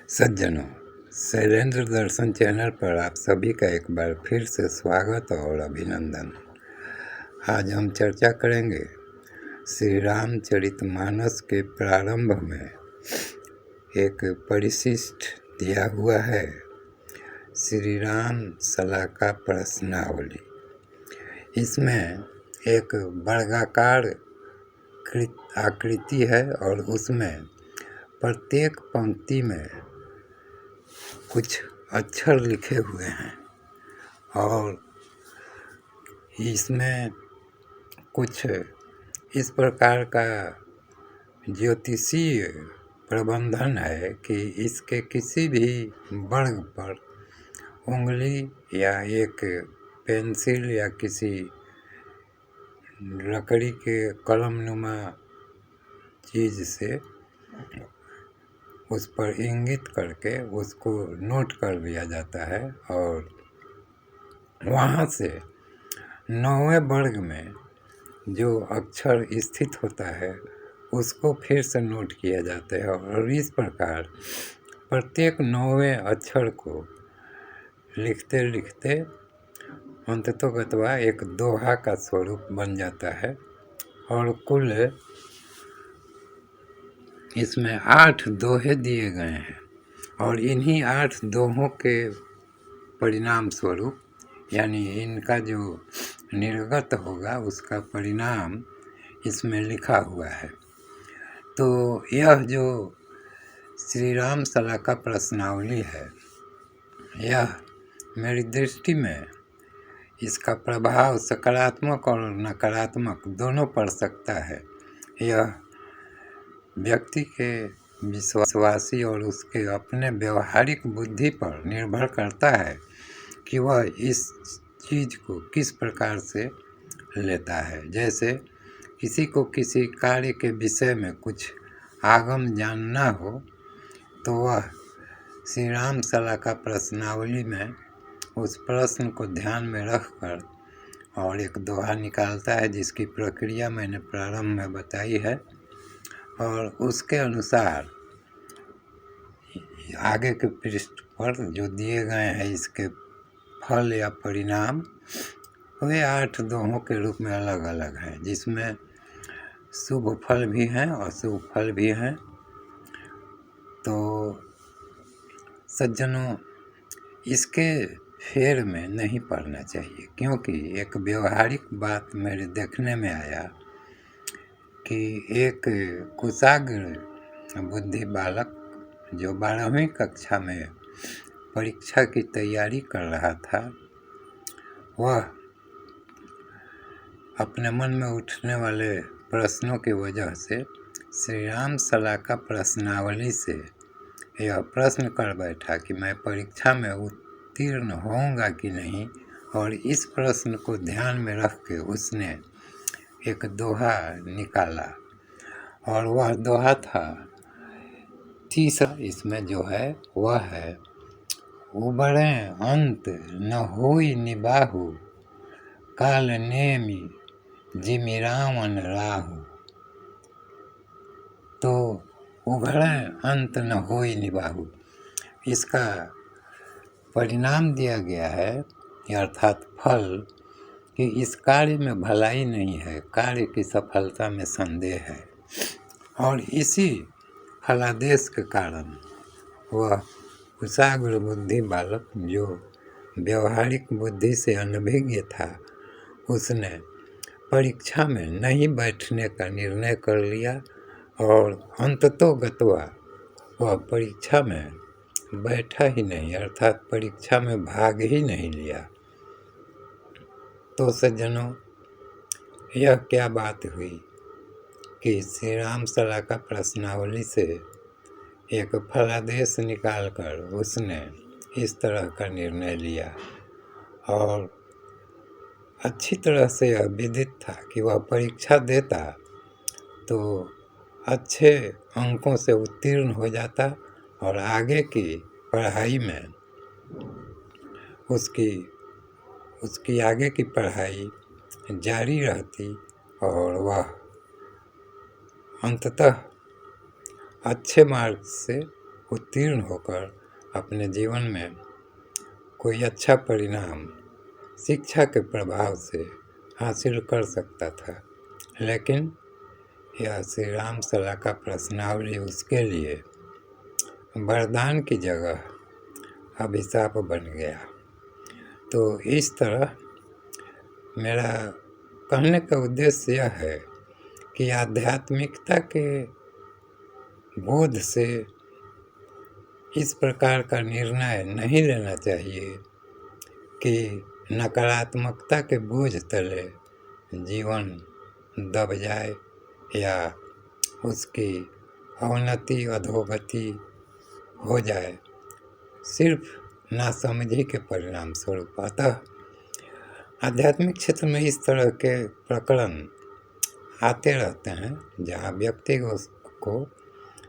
सज्जनों, शैलेंद्र दर्शन चैनल पर आप सभी का एक बार फिर से स्वागत और अभिनंदन। आज हम चर्चा करेंगे श्री रामचरितमानस के प्रारंभ में एक परिशिष्ट दिया हुआ है, श्री राम सलाका प्रश्नावली। इसमें एक वर्गाकार आकृति है और उसमें प्रत्येक पंक्ति में कुछ अक्षर लिखे हुए हैं और इसमें कुछ इस प्रकार का ज्योतिषीय प्रबंधन है कि इसके किसी भी वर्ग पर उंगली या एक पेंसिल या किसी लकड़ी के कलमनुमा चीज़ से उस पर इंगित करके उसको नोट कर लिया जाता है और वहाँ से 9वें वर्ग में जो अक्षर स्थित होता है उसको फिर से नोट किया जाता है और इस प्रकार प्रत्येक 9वें अक्षर को लिखते लिखते अंततोगत्वा एक दोहा का स्वरूप बन जाता है और कुल इसमें 8 दोहे दिए गए हैं और इन्हीं 8 दोहों के परिणाम स्वरूप यानी इनका जो निर्गत होगा उसका परिणाम इसमें लिखा हुआ है। तो यह जो श्री राम सलाका प्रश्नावली है, यह मेरी दृष्टि में इसका प्रभाव सकारात्मक और नकारात्मक दोनों पड़ सकता है। यह व्यक्ति के विश्वासी और उसके अपने व्यवहारिक बुद्धि पर निर्भर करता है कि वह इस चीज़ को किस प्रकार से लेता है। जैसे किसी को किसी कार्य के विषय में कुछ आगम जानना हो तो वह श्री राम सलाका प्रश्नावली में उस प्रश्न को ध्यान में रखकर और एक दोहा निकालता है जिसकी प्रक्रिया मैंने प्रारंभ में बताई है और उसके अनुसार आगे के पृष्ठ पर जो दिए गए हैं इसके फल या परिणाम वे 8 दोहों के रूप में अलग अलग हैं, जिसमें शुभ फल भी हैं और अशुभ फल भी हैं। तो सज्जनों, इसके फेर में नहीं पड़ना चाहिए क्योंकि एक व्यवहारिक बात मेरे देखने में आया कि एक कुशाग्र बुद्धि बालक जो 12वीं कक्षा में परीक्षा की तैयारी कर रहा था, वह अपने मन में उठने वाले प्रश्नों की वजह से श्री राम सलाका प्रश्नावली से यह प्रश्न कर बैठा कि मैं परीक्षा में उत्तीर्ण होऊंगा कि नहीं, और इस प्रश्न को ध्यान में रख के उसने एक दोहा निकाला और वह दोहा था तीसरा। इसमें जो है वह है उबड़े अंत न होई निबाहु काल नेमि जिमि रावण राहु। तो उबड़े अंत न होई निबाहु, इसका परिणाम दिया गया है अर्थात फल कि इस कार्य में भलाई नहीं है, कार्य की सफलता में संदेह है। और इसी फलादेश के कारण वह कुशाग्र बुद्धि बालक जो व्यवहारिक बुद्धि से अनभिज्ञ था, उसने परीक्षा में नहीं बैठने का निर्णय कर लिया और अंततोगत्वा वह परीक्षा में बैठा ही नहीं, अर्थात परीक्षा में भाग ही नहीं लिया। तो सज्जनों, यह क्या बात हुई कि श्री राम सलाका प्रश्नावली से एक फलादेश निकालकर उसने इस तरह का निर्णय लिया और अच्छी तरह से यह विदित था कि वह परीक्षा देता तो अच्छे अंकों से उत्तीर्ण हो जाता और आगे की पढ़ाई में उसकी आगे की पढ़ाई जारी रहती और वह अंततः अच्छे मार्क्स से उत्तीर्ण होकर अपने जीवन में कोई अच्छा परिणाम शिक्षा के प्रभाव से हासिल कर सकता था, लेकिन यह श्री राम सला का प्रश्नावली उसके लिए वरदान की जगह अभिशाप बन गया। तो इस तरह मेरा कहने का उद्देश्य यह है कि आध्यात्मिकता के बोध से इस प्रकार का निर्णय नहीं लेना चाहिए कि नकारात्मकता के बोझ तले जीवन दब जाए या उसकी अवनति अधोगति हो जाए सिर्फ नासमझी के परिणाम स्वरूप। अतः आध्यात्मिक क्षेत्र में इस तरह के प्रकरण आते रहते हैं जहाँ व्यक्ति को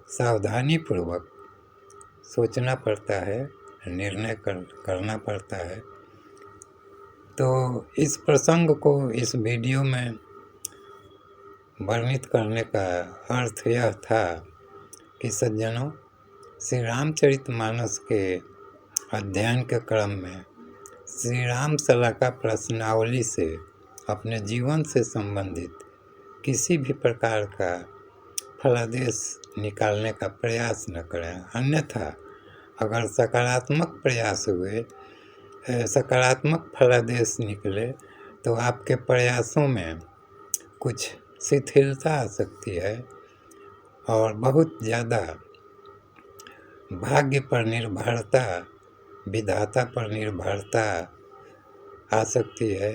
सावधानीपूर्वक सोचना पड़ता है, निर्णय करना पड़ता है। तो इस प्रसंग को इस वीडियो में वर्णित करने का अर्थ यह था कि सज्जनों, श्री रामचरितमानस के अध्ययन के क्रम में श्री राम सला का प्रश्नावली से अपने जीवन से संबंधित किसी भी प्रकार का फलादेश निकालने का प्रयास न करें। अन्यथा अगर सकारात्मक प्रयास हुए, सकारात्मक फलादेश निकले तो आपके प्रयासों में कुछ शिथिलता आ सकती है और बहुत ज़्यादा भाग्य पर निर्भरता, विधाता पर निर्भरता आ सकती है,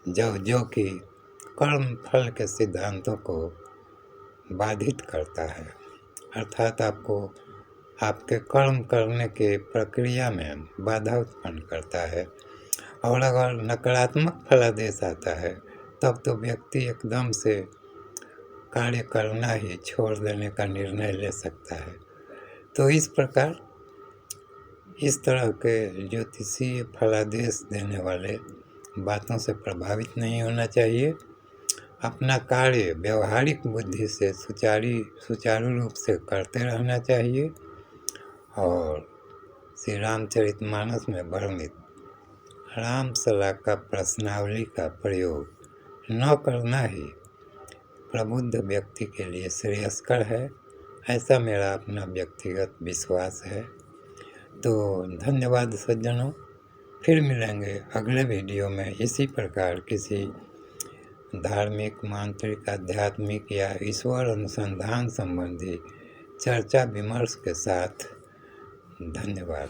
जो कि कर्म फल के सिद्धांतों को बाधित करता है। अर्थात आपको आपके कर्म करने के प्रक्रिया में बाधा उत्पन्न करता है। और अगर नकारात्मक फलादेश आता है तब तो व्यक्ति एकदम से कार्य करना ही छोड़ देने का निर्णय ले सकता है। तो इस प्रकार इस तरह के ज्योतिषीय फलादेश देने वाले बातों से प्रभावित नहीं होना चाहिए। अपना कार्य व्यवहारिक बुद्धि से सुचारू रूप से करते रहना चाहिए और श्री रामचरितमानस में वर्णित राम सला का प्रश्नावली का प्रयोग न करना ही प्रबुद्ध व्यक्ति के लिए श्रेयस्कर है, ऐसा मेरा अपना व्यक्तिगत विश्वास है। तो धन्यवाद सज्जनों, फिर मिलेंगे अगले वीडियो में इसी प्रकार किसी धार्मिक, मांत्रिक, आध्यात्मिक या ईश्वर अनुसंधान संबंधी चर्चा विमर्श के साथ। धन्यवाद।